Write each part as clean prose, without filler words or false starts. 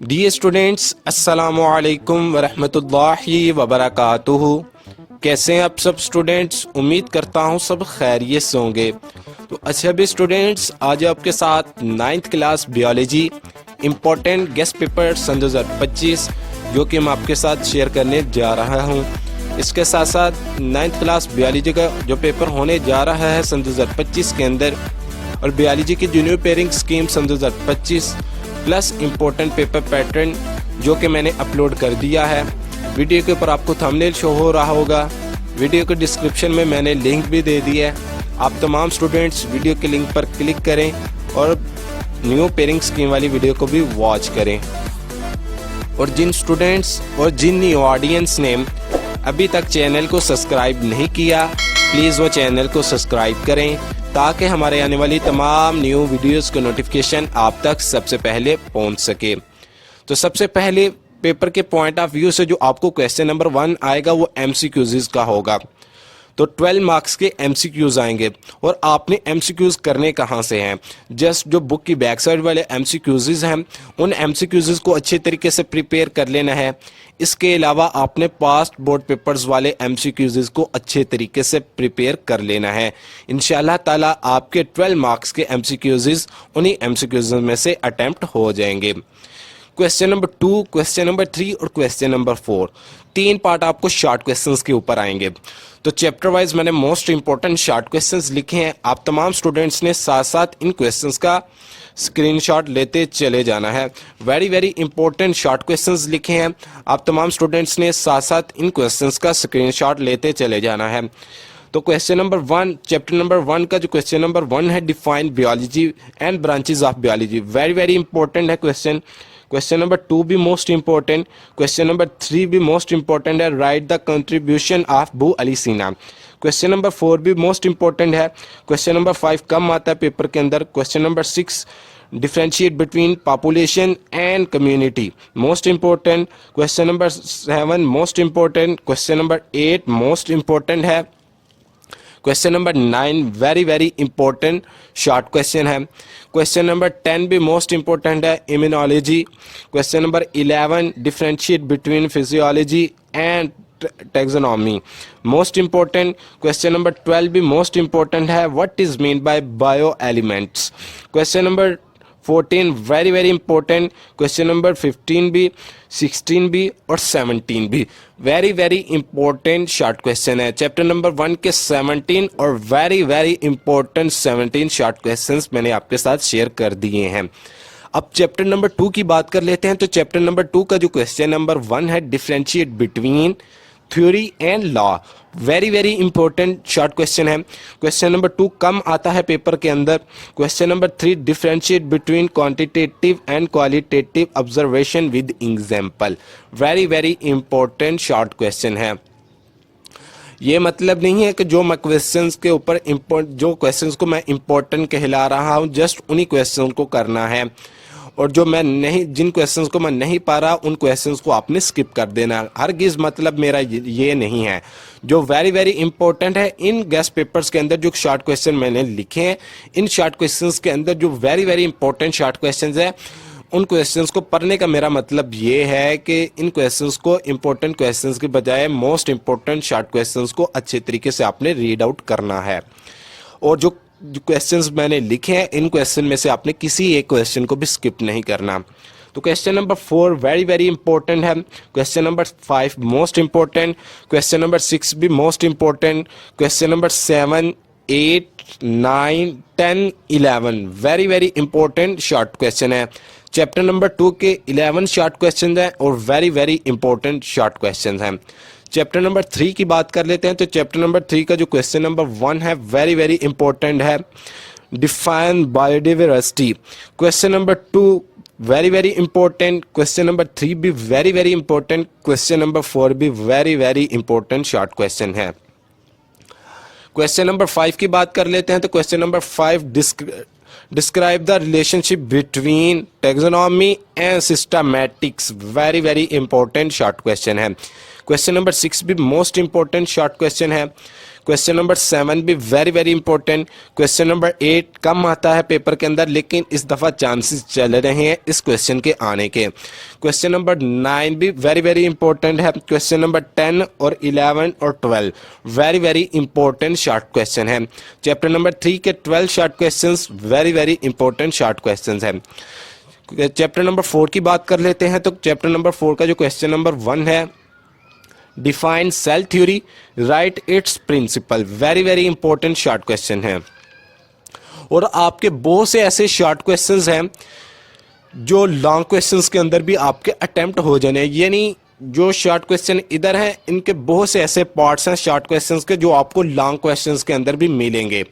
Dear students, अस्सलामु अलैकुम वरहमतुल्लाहि वबरकातुहू। कैसे हैं आप सब स्टूडेंट्स? उम्मीद करता हूँ सब खैरियत से होंगे। तो अच्छा भी स्टूडेंट्स, आज आपके साथ 9th class biology important guess paper सन 2025 जो कि मैं आपके साथ शेयर करने जा रहा हूँ। इसके साथ साथ 9th क्लास बायोलॉजी का जो पेपर होने जा रहा है सन 2025 के अंदर, और बायोलॉजी की जूनियर पेयरिंग स्कीम सन 2025 प्लस इम्पोर्टेंट पेपर पैटर्न जो कि मैंने अपलोड कर दिया है। वीडियो के ऊपर आपको थंबनेल शो हो रहा होगा। वीडियो के डिस्क्रिप्शन में मैंने लिंक भी दे दिया है। आप तमाम स्टूडेंट्स वीडियो के लिंक पर क्लिक करें और न्यू पेयरिंग स्कीम वाली वीडियो को भी वॉच करें। और जिन स्टूडेंट्स और जिन न्यू ऑडियंस ने अभी तक चैनल को सब्सक्राइब नहीं किया, प्लीज़ वो चैनल को सब्सक्राइब करें ताकि हमारे आने वाली तमाम न्यू वीडियोस का नोटिफिकेशन आप तक सबसे पहले पहुंच सके। तो सबसे पहले पेपर के पॉइंट ऑफ व्यू से जो आपको क्वेश्चन नंबर 1 आएगा वो एमसीक्यूज का होगा। तो 12 मार्क्स के एमसीक्यूज आएंगे और आपने एमसीक्यूज करने कहाँ से हैं? जस्ट जो बुक की बैक साइड वाले एमसीक्यूज हैं उन एमसीक्यूज को अच्छे तरीके से प्रिपेयर कर लेना है। इसके अलावा आपने पास्ट बोर्ड पेपर्स वाले एमसीक्यूज को अच्छे तरीके से प्रिपेयर कर लेना है। इंशाल्लाह ताला आपके 12 मार्क्स के एमसीक्यूज उन्हीं एमसीक्यूज में से अटेम्प्ट हो जाएंगे। क्वेश्चन नंबर 2, क्वेश्चन नंबर 3 और क्वेश्चन नंबर 4, 3 पार्ट आपको शॉर्ट क्वेश्चंस के ऊपर आएंगे। तो चैप्टर वाइज मैंने मोस्ट इंपॉर्टेंट शॉर्ट क्वेश्चंस लिखे हैं। आप तमाम स्टूडेंट्स ने साथ साथ इन क्वेश्चंस का स्क्रीनशॉट लेते चले जाना है। वेरी इंपॉर्टेंट शॉर्ट क्वेश्चंस लिखे हैं। आप तमाम स्टूडेंट्स ने साथ साथ इन क्वेश्चंस का स्क्रीनशॉट लेते चले जाना है। तो क्वेश्चन नंबर 1, चैप्टर नंबर 1 का जो क्वेश्चन नंबर 1 है, define biology and branches of biology, very important है क्वेश्चन। क्वेश्चन नंबर 2 भी मोस्ट इंपॉर्टेंट। क्वेश्चन नंबर 3 भी मोस्ट इंपॉर्टेंट है, write the contribution of Abu Ali सीना। क्वेश्चन नंबर 4 भी मोस्ट इंपॉर्टेंट है। क्वेश्चन नंबर 5 कम आता है पेपर के अंदर। Question number 6 differentiate between population and community, most important. Question number 7 most important. Question number 8 most important है। Question number 9 very important short question है। Question number 10 भी most important है, immunology. Question number 11 differentiate between physiology and taxonomy, most important. Question number 12 भी most important है, what is mean by bio elements. Question number 14 very important. Question number 15 भी, 16 भी और 17 भी very important short question है। Chapter number 1 के 17 और very important 17 short questions मैंने आपके साथ शेयर कर दिए हैं। अब चैप्टर नंबर 2 की बात कर लेते हैं। तो चैप्टर नंबर 2 का जो क्वेश्चन नंबर 1 है, differentiate between theory and law, very important short question है। क्वेश्चन नंबर 2 कम आता है पेपर के अंदर। Question number 3 differentiate between quantitative and qualitative observation with example, very important short question है। ये मतलब नहीं है कि जो मैं क्वेश्चंस के ऊपर जो क्वेश्चंस को मैं इंपॉर्टेंट कहला रहा हूँ जस्ट उन्हीं क्वेश्चन को करना है, और जो मैं नहीं, जिन क्वेश्चंस को मैं नहीं पा रहा उन क्वेश्चंस को आपने स्किप कर देना। हरगिज़ मतलब मेरा ये नहीं है। जो वेरी इंपॉर्टेंट है इन गेस्ट पेपर्स के अंदर जो शॉर्ट क्वेश्चन मैंने लिखे हैं, इन शॉर्ट क्वेश्चंस के अंदर जो वेरी इंपॉर्टेंट शॉर्ट क्वेश्चंस है उन क्वेश्चंस को पढ़ने का मेरा मतलब ये है कि इन क्वेश्चंस को इंपॉर्टेंट क्वेश्चंस के बजाय मोस्ट इंपॉर्टेंट शॉर्ट क्वेश्चंस को अच्छे तरीके से आपने रीड आउट करना है। और जो क्वेश्चंस मैंने लिखे हैं इन क्वेश्चन में से आपने किसी एक क्वेश्चन को भी स्किप नहीं करना। तो क्वेश्चन नंबर 4 वेरी इंपॉर्टेंट है। Question number 5 most important. Question number 6 भी most important. Question number 7, 8, 9, 10, 11 very important short question है। चैप्टर नंबर 2 के 11 शॉर्ट क्वेश्चन हैं और वेरी इंपॉर्टेंट शॉर्ट क्वेश्चन हैं। चैप्टर नंबर 3 की बात कर लेते हैं। तो चैप्टर नंबर 3 का जो क्वेश्चन नंबर 1 है वेरी इंपॉर्टेंट है, define biodiversity. Question number 2 very important. Question number 3 भी वेरी इंपॉर्टेंट। क्वेश्चन नंबर 4 भी वेरी इंपॉर्टेंट शॉर्ट क्वेश्चन है। क्वेश्चन नंबर 5 की बात कर लेते हैं। तो question number 5 describe the relationship between taxonomy and systematics, very important short question है। क्वेश्चन नंबर 6 भी मोस्ट इंपॉर्टेंट शॉर्ट क्वेश्चन है। क्वेश्चन नंबर 7 भी very very important. Question number 8 कम आता है पेपर के अंदर, लेकिन इस दफ़ा चांसेस चल रहे हैं इस क्वेश्चन के आने के। क्वेश्चन नंबर 9 भी वेरी वेरी इंपॉर्टेंट है। क्वेश्चन नंबर 10 और 11 और 12 very very important short question है। चैप्टर नंबर 3 के 12 short questions very very important short questions हैं। चैप्टर नंबर 4 की बात कर लेते हैं। तो चैप्टर नंबर 4 का जो क्वेश्चन नंबर 1 है, define cell theory, write its principle, very very important short question है। और आपके बहुत से ऐसे शॉर्ट क्वेश्चंस हैं जो लॉन्ग क्वेश्चंस के अंदर भी आपके अटेम्प्ट हो जाने, यानी जो शॉर्ट क्वेश्चन इधर हैं इनके बहुत से ऐसे पार्ट्स हैं शॉर्ट क्वेश्चंस के जो आपको लॉन्ग क्वेश्चंस के अंदर भी मिलेंगे।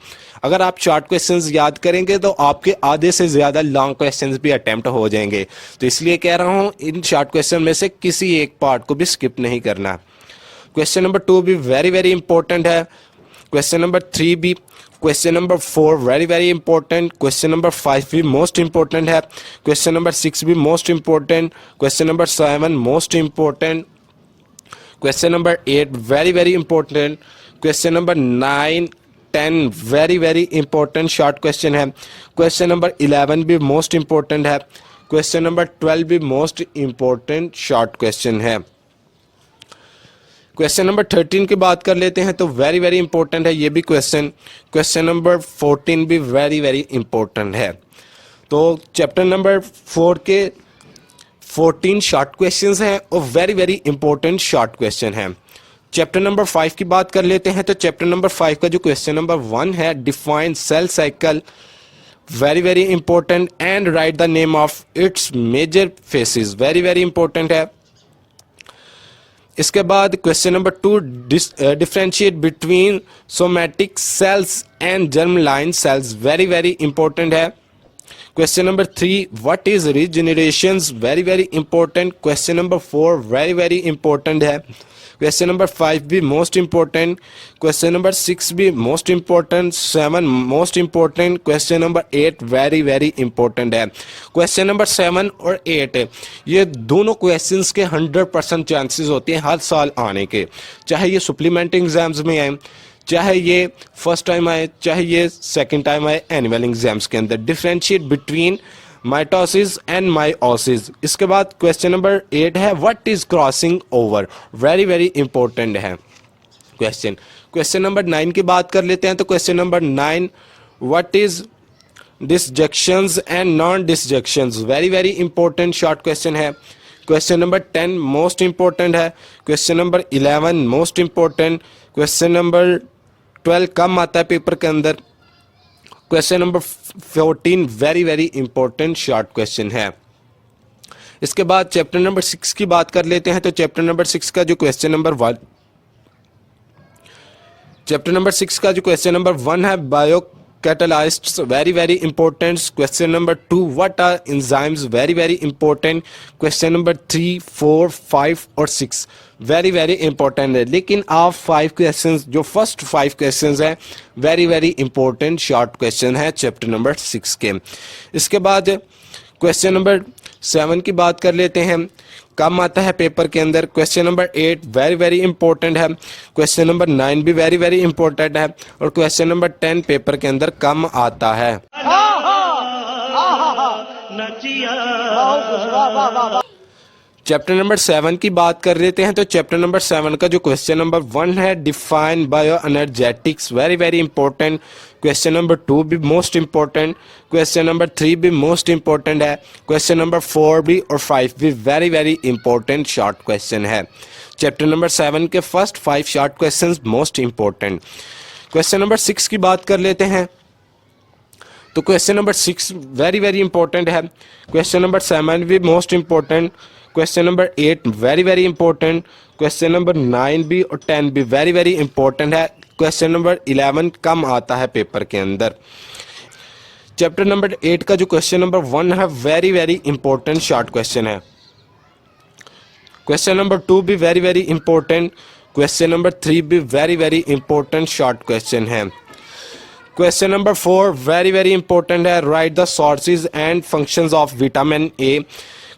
अगर आप शॉर्ट क्वेश्चंस याद करेंगे तो आपके आधे से ज़्यादा लॉन्ग क्वेश्चंस भी अटेम्प्ट हो जाएंगे। तो इसलिए कह रहा हूँ इन शॉर्ट क्वेश्चन में से किसी एक पार्ट को भी स्किप नहीं करना। क्वेश्चन नंबर 2 भी वेरी वेरी इंपॉर्टेंट है। क्वेश्चन नंबर 3 भी, question number 4 very very important. Question number 5 भी मोस्ट इंपॉर्टेंट है। क्वेश्चन नंबर 6 भी most important. Question number 7 most important. Question number 8 very very important. Question number 9 10 very very important short question है। Question number 11 भी most important है। Question number 12 भी most important short question है। Question number 13 की बात कर लेते हैं तो वेरी वेरी इंपॉर्टेंट है ये भी क्वेश्चन। क्वेश्चन नंबर 14 भी वेरी वेरी इंपॉर्टेंट है। तो चैप्टर नंबर 4 के 14 शॉर्ट क्वेश्चंस हैं और very very important short question हैं। चैप्टर नंबर 5 की बात कर लेते हैं तो चैप्टर नंबर 5 का जो क्वेश्चन नंबर 1 है, define cell cycle, very very important, and write the name of its major phases, very very important है। इसके बाद question number 2, differentiate between somatic cells and germline cells, very very important है। Question number 3, what is regeneration, very very important. Question number 4 very very important है। Question number 5 भी most important. Question number 6 भी most important. 7 most important. Question number 8 very very important है। Question number 7 और 8 ये दोनों questions के 100% chances होते हैं हर साल आने के, चाहे ये सप्लीमेंट्री एग्जाम्स में आए, चाहे ये फर्स्ट टाइम आए, चाहे ये सेकंड टाइम आए एनुअल एग्जाम्स के अंदर। Differentiate between mitosis and meiosis. इसके बाद क्वेश्चन नंबर 8 है, what is crossing over, very very important है क्वेश्चन। क्वेश्चन नंबर 9 की बात कर लेते हैं तो question number 9, what is disjunctions and non disjunctions, very very important short question है। क्वेश्चन नंबर 10 मोस्ट इंपॉर्टेंट है। Question number 11 most important. Question number 12 कम आता है पेपर के अंदर। Question number 14 very very important short question है। इसके बाद chapter number 6 की बात कर लेते हैं तो चैप्टर नंबर 6 का जो क्वेश्चन नंबर 1 है, biocatalysts, very very important. Question number 2, what are enzymes, very very important. Question number 3 4 5 और 6 वेरी वेरी इंपॉर्टेंट है। लेकिन आप 5 क्वेश्चंस, जो फर्स्ट 5 क्वेश्चंस हैं, very very important short question है चैप्टर नंबर 6 के। इसके बाद क्वेश्चन नंबर 7 की बात कर लेते हैं, कम आता है पेपर के अंदर। Question number 8 very very important है। क्वेश्चन नंबर 9 भी वेरी वेरी इंपॉर्टेंट है और क्वेश्चन नंबर 10 पेपर के अंदर कम आता है। चैप्टर नंबर 7 की बात कर लेते हैं तो चैप्टर नंबर 7 का जो क्वेश्चन नंबर 1 है, define bio energetics, very very important. Question number 2 भी मोस्ट इंपॉर्टेंट। क्वेश्चन नंबर 3 भी मोस्ट इंपॉर्टेंट है। क्वेश्चन नंबर 4 भी और 5 भी very very important short question है। चैप्टर नंबर 7 के first 5 short questions most important. Question number 6 की बात कर लेते हैं तो question number 6 very very important है। क्वेश्चन नंबर 7 भी most important. Question number 8 very very important. Question number 9 भी और 10 भी वेरी वेरी इंपॉर्टेंट है। क्वेश्चन नंबर 11 कम आता है पेपर के अंदर। चैप्टर नंबर 8 का जो क्वेश्चन नंबर 1 है, very very important short question है। क्वेश्चन नंबर 2 भी very very important. Question number 3 भी very very important short question है। Question number 4 very very important है, write the sources and functions of vitamin A.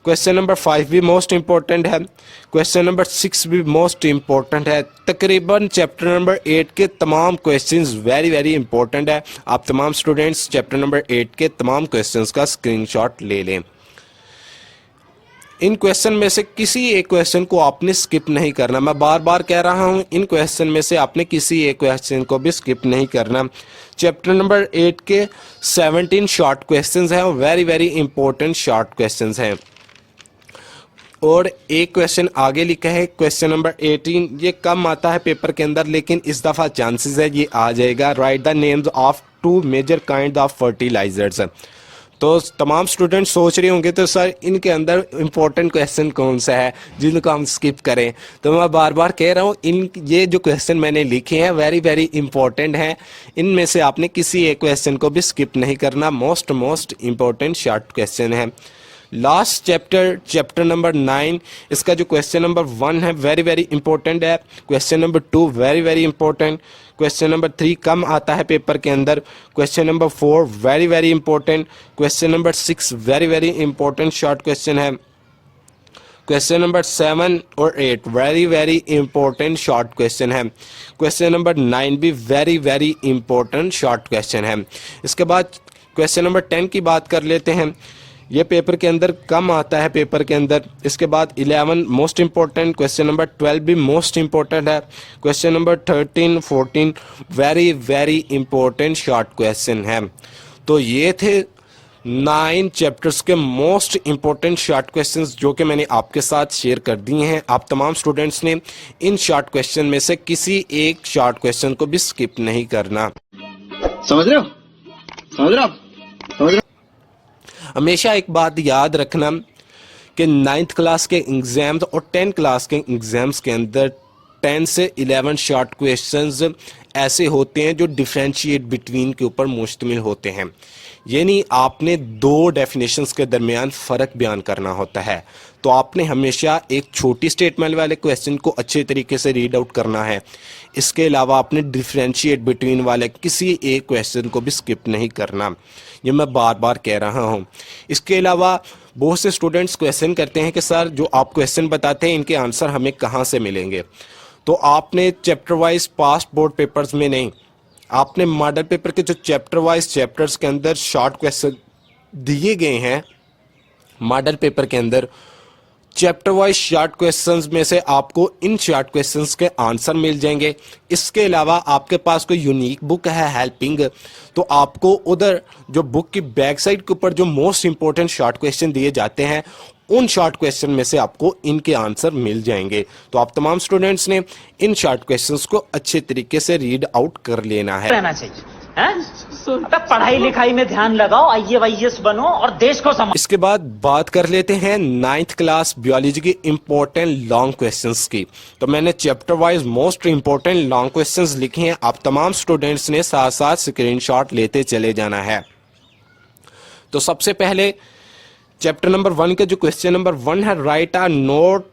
Question number 5 भी most important है, question number 6 भी most important है। तकरीबन chapter number 8 के तमाम क्वेश्चंस वेरी वेरी इंपॉर्टेंट है। आप तमाम स्टूडेंट्स चैप्टर नंबर 8 के तमाम क्वेश्चंस का स्क्रीनशॉट ले लें। इन क्वेश्चन में से किसी एक क्वेश्चन को आपने स्किप नहीं करना। मैं बार बार कह रहा हूं, इन क्वेश्चन में से आपने किसी एक क्वेश्चन को भी स्किप नहीं करना। चैप्टर नंबर 8 के 17 शॉर्ट क्वेश्चंस हैं, very very important short questions हैं। और एक क्वेश्चन आगे लिखा है क्वेश्चन नंबर 18, ये कम आता है पेपर के अंदर लेकिन इस दफ़ा चांसेस है ये आ जाएगा। Write the names of 2 major kind of fertilisers. तो तमाम स्टूडेंट सोच रहे होंगे तो सर इनके अंदर इंपॉर्टेंट क्वेश्चन कौन सा है जिनको हम स्किप करें। तो मैं बार बार कह रहा हूँ, ये जो क्वेश्चन मैंने लिखे हैं वेरी वेरी इंपॉर्टेंट हैं। इनमें से आपने किसी एक क्वेश्चन को भी स्किप नहीं करना। मोस्ट इंपॉर्टेंट शॉर्ट क्वेश्चन है। लास्ट चैप्टर नंबर 9, इसका जो क्वेश्चन नंबर 1 है वेरी वेरी इंपॉर्टेंट है। Question number 2 very very important. Question number 3 कम आता है पेपर के अंदर। Question number 4 very very important. Question number 6 very very important short question है। क्वेश्चन नंबर 7 और 8 very very important short question है। Question number 9 भी very very important short question है। इसके बाद क्वेश्चन नंबर 10 की बात कर लेते हैं। ये पेपर के अंदर कम आता है पेपर के अंदर। इसके बाद 11 मोस्ट इंपॉर्टेंट। क्वेश्चन नंबर 12 भी मोस्ट इंपॉर्टेंट है। Question number 13 14 very very important short question है। तो ये थे 9 चैप्टर्स के मोस्ट इंपॉर्टेंट शॉर्ट क्वेश्चंस जो कि मैंने आपके साथ शेयर कर दिए हैं। आप तमाम स्टूडेंट्स ने इन शॉर्ट क्वेश्चन में से किसी एक शॉर्ट क्वेश्चन को भी स्किप नहीं करना। समझ रहे हो? समझ रहे हो आप? समझ रहे हो? हमेशा एक बात याद रखना कि 9th क्लास के एग्जाम्स और 10th क्लास के एग्जाम्स के अंदर 10 से 11 शॉर्ट क्वेश्चंस ऐसे होते हैं जो डिफरेंशिएट बिटवीन के ऊपर मुश्तमिल होते हैं। यानी आपने 2 डेफिनेशंस के दरमियान फ़र्क बयान करना होता है। तो आपने हमेशा एक छोटी स्टेटमेंट वाले क्वेश्चन को अच्छे तरीके से रीड आउट करना है। इसके अलावा आपने डिफरेंशिएट बिटवीन वाले किसी एक क्वेश्चन को भी स्किप नहीं करना। ये मैं बार बार कह रहा हूँ। इसके अलावा बहुत से स्टूडेंट्स क्वेश्चन करते हैं कि सर जो आप क्वेश्चन बताते हैं इनके आंसर हमें कहाँ से मिलेंगे। तो आपने chapter wise past board papers में नहीं, आपने मॉडल पेपर के जो चैप्टर वाइज चैप्टर्स के अंदर शॉर्ट क्वेश्चन दिए गए हैं, मॉडल पेपर के अंदर चैप्टर वाइज शॉर्ट क्वेश्चंस में से आपको इन शॉर्ट क्वेश्चंस के आंसर मिल जाएंगे। इसके अलावा आपके पास कोई यूनिक बुक है हेल्पिंग, तो आपको उधर जो बुक की बैक साइड के ऊपर जो मोस्ट इंपॉर्टेंट शॉर्ट क्वेश्चन दिए जाते हैं उन शॉर्ट क्वेश्चन में से आपको इनके आंसर मिल जाएंगे। तो आप तमाम स्टूडेंट्स ने इन शॉर्ट क्वेश्चंस को अच्छे तरीके से रीड आउट कर लेना है। रहना चाहिए अबे पढ़ाई लिखाई में ध्यान लगाओ, IAS बनो और देश को समझो। इसके बाद बात कर लेते हैं 9th क्लास बायोलॉजी की इंपॉर्टेंट लॉन्ग क्वेश्चंस की। तो मैंने chapter wise most important long questions लिखे हैं। आप तमाम स्टूडेंट्स ने साथ साथ स्क्रीनशॉट लेते चले जाना है। तो सबसे पहले चैप्टर नंबर 1 का जो क्वेश्चन नंबर 1 है, write a note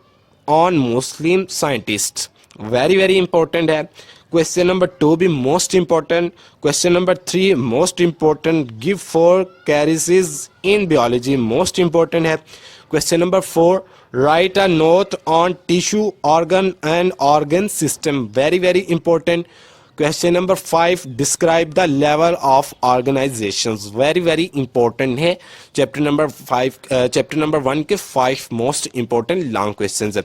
on Muslim scientist, very very important है। क्वेश्चन नंबर 2 भी most important. Question number 3 most important, give 4 carriages in biology, most important है। Question number 4, write a note on tissue organ and organ system, very very important. Question number 5, describe the level of organisations, very very important है। Chapter number 1 के 5 most important long questions है।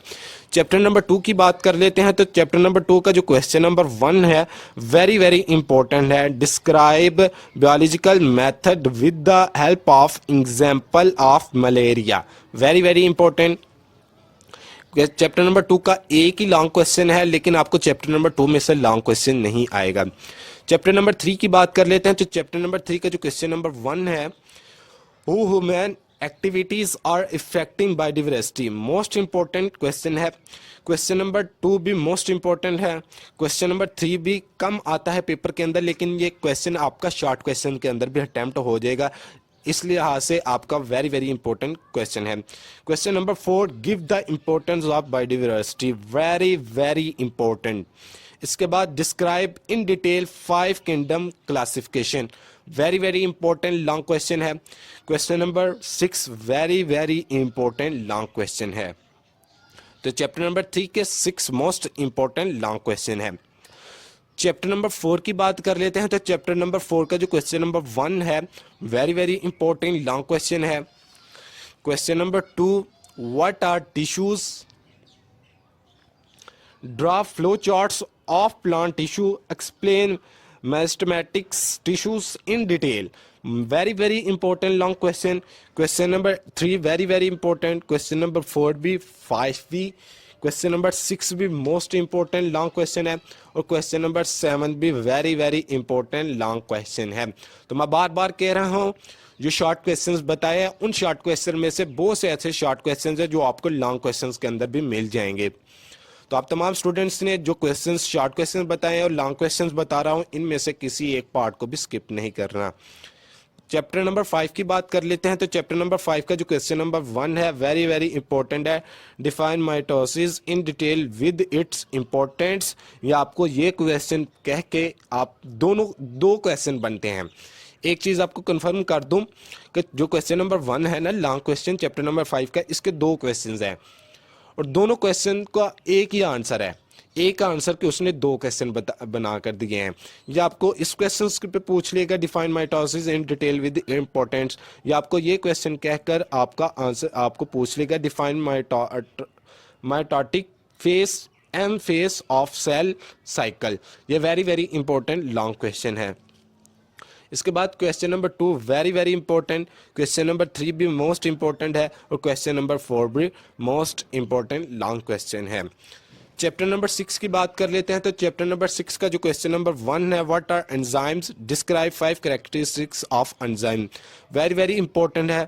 Chapter number 2 की बात कर लेते हैं। तो chapter number 2 का जो क्वेश्चन नंबर 1 है वेरी वेरी इंपॉर्टेंट है। Describe biological method with the help of example of malaria, very very important. Chapter number 2 का एक ही लॉन्ग क्वेश्चन है लेकिन आपको चैप्टर नंबर 2 में से लॉन्ग क्वेश्चन नहीं आएगा। चैप्टर नंबर 3 की बात कर लेते हैं। तो चैप्टर नंबर 3 का जो क्वेश्चन नंबर 1 है, how human activities are affecting biodiversity, most important question है। क्वेश्चन नंबर 2 भी मोस्ट इंपॉर्टेंट है। क्वेश्चन नंबर 3 भी कम आता है पेपर के अंदर लेकिन ये क्वेश्चन आपका शॉर्ट क्वेश्चन के अंदर भी अटेम्प्ट हो जाएगा, इस लिहाज से आपका वेरी वेरी इंपॉर्टेंट क्वेश्चन है। Question number 4, give the importance of biodiversity, very very important. इसके बाद describe in detail 5 kingdom classification, very very important long question है। Question number 6 very very important long question है। तो chapter number 3 के 6 most important long question है। Chapter number 4 की बात कर लेते हैं। तो चैप्टर नंबर 4 का जो क्वेश्चन नंबर 1 है very very important long question है। Question number 2, what are tissues, draw flow charts of plant tissue, explain mathematics tissues in detail. Very very important long question. Question number 3 very very important. Question number 4 भी, 5 भी, question number 6 भी most important long question है और question number 7 भी very very important long question है। तो मैं बार बार कह रहा हूँ जो शॉर्ट क्वेश्चंस बताए हैं उन शॉर्ट क्वेश्चन में से बहुत से ऐसे शॉर्ट क्वेश्चंस हैं जो आपको लॉन्ग क्वेश्चंस के अंदर भी मिल जाएंगे। तो आप तमाम स्टूडेंट्स ने जो क्वेश्चंस शॉर्ट क्वेश्चंस बताए हैं और लॉन्ग क्वेश्चंस बता रहा हूँ इनमें से किसी एक पार्ट को भी स्किप नहीं करना। चैप्टर नंबर 5 की बात कर लेते हैं। तो चैप्टर नंबर 5 का जो क्वेश्चन नंबर 1 है वेरी वेरी इंपॉर्टेंट है। Define mitosis in detail with its importance. ये आपको ये क्वेश्चन कह के आप दो क्वेश्चन बनते हैं। एक चीज आपको कंफर्म कर दूं कि जो क्वेश्चन नंबर 1 है ना लॉन्ग क्वेश्चन चैप्टर नंबर 5 का, इसके 2 क्वेश्चंस हैं और दोनों क्वेश्चन का एक ही आंसर है। एक आंसर के उसने 2 क्वेश्चन बना कर दिए हैं। ये आपको इस क्वेश्चन पे पूछ लेगा define mitosis in detail with importance, या आपको ये क्वेश्चन कहकर आपका आंसर आपको पूछ लेगा define mitotic phase M phase of cell cycle. ये very very important long question है। इसके बाद question number 2 very very important. Question number 3 भी मोस्ट इंपॉर्टेंट है और क्वेश्चन नंबर 4 भी मोस्ट इंपॉर्टेंट लॉन्ग क्वेश्चन है। चैप्टर नंबर 6 की बात कर लेते हैं। तो चैप्टर नंबर 6 का जो क्वेश्चन नंबर 1 है what are enzymes, describe 5 characteristics of enzyme. Very very important है।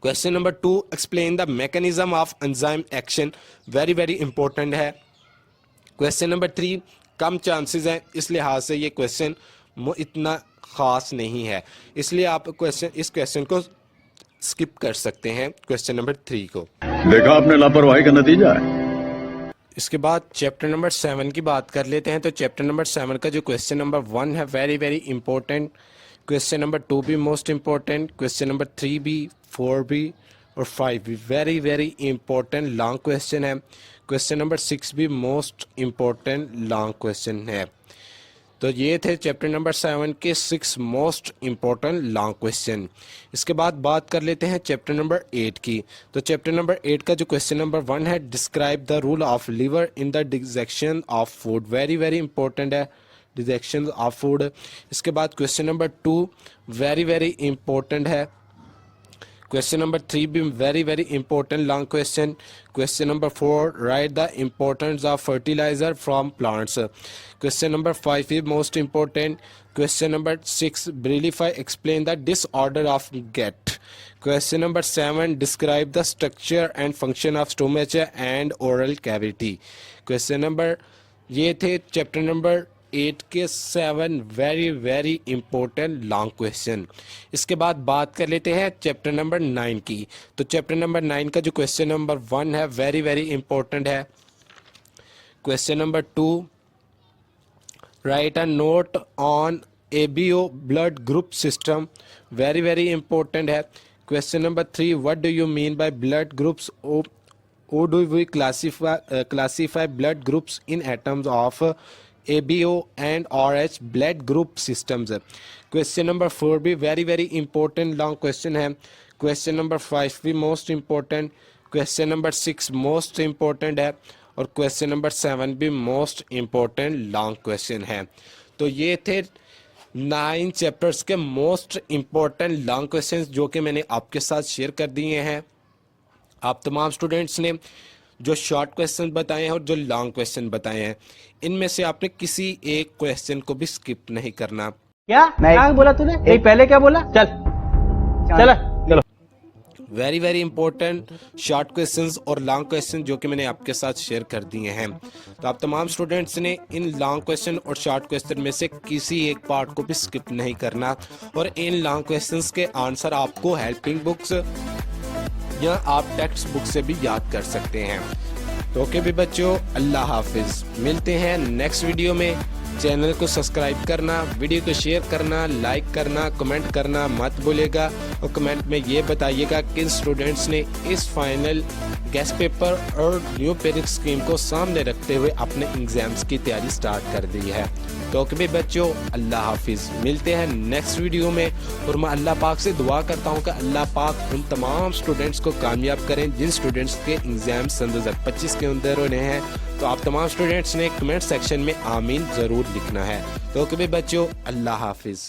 Question number 2 explain the mechanism of enzyme action. Very very important है। क्वेश्चन नंबर 3 कम चांसेस हैं, इस लिहाज से ये क्वेश्चन इतना खास नहीं है, इसलिए आप इस क्वेश्चन को स्किप कर सकते हैं, क्वेश्चन नंबर 3 को। देखा आपने लापरवाही का नतीजा है। इसके बाद चैप्टर नंबर 7 की बात कर लेते हैं। तो चैप्टर नंबर 7 का जो क्वेश्चन नंबर 1 है very very important. Question number 2 भी मोस्ट इंपॉर्टेंट। क्वेश्चन नंबर 3 भी, 4 भी और 5 भी very very important long question है। क्वेश्चन नंबर 6 भी मोस्ट इंपॉर्टेंट लॉन्ग क्वेश्चन है। तो ये थे चैप्टर नंबर 7 के 6 मोस्ट इंपॉर्टेंट लॉन्ग क्वेश्चन। इसके बाद बात कर लेते हैं चैप्टर नंबर 8 की। तो चैप्टर नंबर 8 का जो क्वेश्चन नंबर 1 है describe the role of liver in the digestion of food. Very very important है, डिजेक्शन ऑफ फूड। इसके बाद question number 2 very very important है। क्वेश्चन नंबर 3 भी very very important long question. Question number 4 write the importance of fertiliser from plants. Question number 5 is most important. Question number 6 Brillify explain the disorder of gut. Question number 7 describe the structure and function of stomach and oral cavity. Question number ये थे chapter number 8 के 7 very very important long question. इसके बाद बात कर लेते हैं chapter number 9 की। तो चैप्टर नंबर 9 का जो क्वेश्चन नंबर 1 है वेरी वेरी इंपॉर्टेंट है। Question number 2 write a note on ABO blood group system। very very important है। question number 3 what do you mean by blood groups? How do we classify blood groups in atoms of ABO and RH blood group systems? question number 4 भी very very important long question है। question number 5 भी most important। question number 6 most important है और question number 7 भी most important long question है। तो ये थे 9 चैप्टर्स के मोस्ट इंपॉर्टेंट लॉन्ग क्वेश्चंस जो कि मैंने आपके साथ शेयर कर दिए हैं। आप तमाम स्टूडेंट्स ने जो शॉर्ट क्वेश्चन बताए हैं और जो लॉन्ग क्वेश्चन बताए हैं इनमें से आपने किसी एक क्वेश्चन को भी स्किप नहीं करना। क्या क्या बोला तूने? नहीं पहले क्या बोला? चल चल very very important short questions और लॉन्ग क्वेश्चन जो कि मैंने आपके साथ शेयर कर दिए हैं। तो आप तमाम स्टूडेंट्स ने इन लॉन्ग क्वेश्चन और शॉर्ट क्वेश्चन में से किसी एक पार्ट को भी स्किप नहीं करना और इन लॉन्ग क्वेश्चंस के आंसर आपको हेल्पिंग बुक्स या आप टेक्स्ट बुक से भी याद कर सकते हैं। तो ओके भी बच्चों, अल्लाह हाफिज। मिलते हैं नेक्स्ट वीडियो में चैनल को सब्सक्राइब करना, वीडियो को शेयर करना, लाइक करना, कमेंट करना मत भूलिएगा और कमेंट में ये बताइएगा किन स्टूडेंट्स ने इस फाइनल गेस्ट पेपर और न्यू पेरिक स्कीम को सामने रखते हुए अपने एग्जाम्स की तैयारी स्टार्ट कर दी है। तो ओके बच्चों, अल्लाह हाफिज़। मिलते हैं नेक्स्ट वीडियो में और मैं अल्लाह पाक से दुआ करता हूँ कि अल्लाह पाक उन तमाम स्टूडेंट्स को कामयाब करें जिन स्टूडेंट्स के एग्ज़ाम सन 2025 के अंदर होने हैं। तो आप तमाम स्टूडेंट्स ने कमेंट सेक्शन में आमीन ज़रूर लिखना है। तो ओके बच्चों, अल्लाह हाफिज़।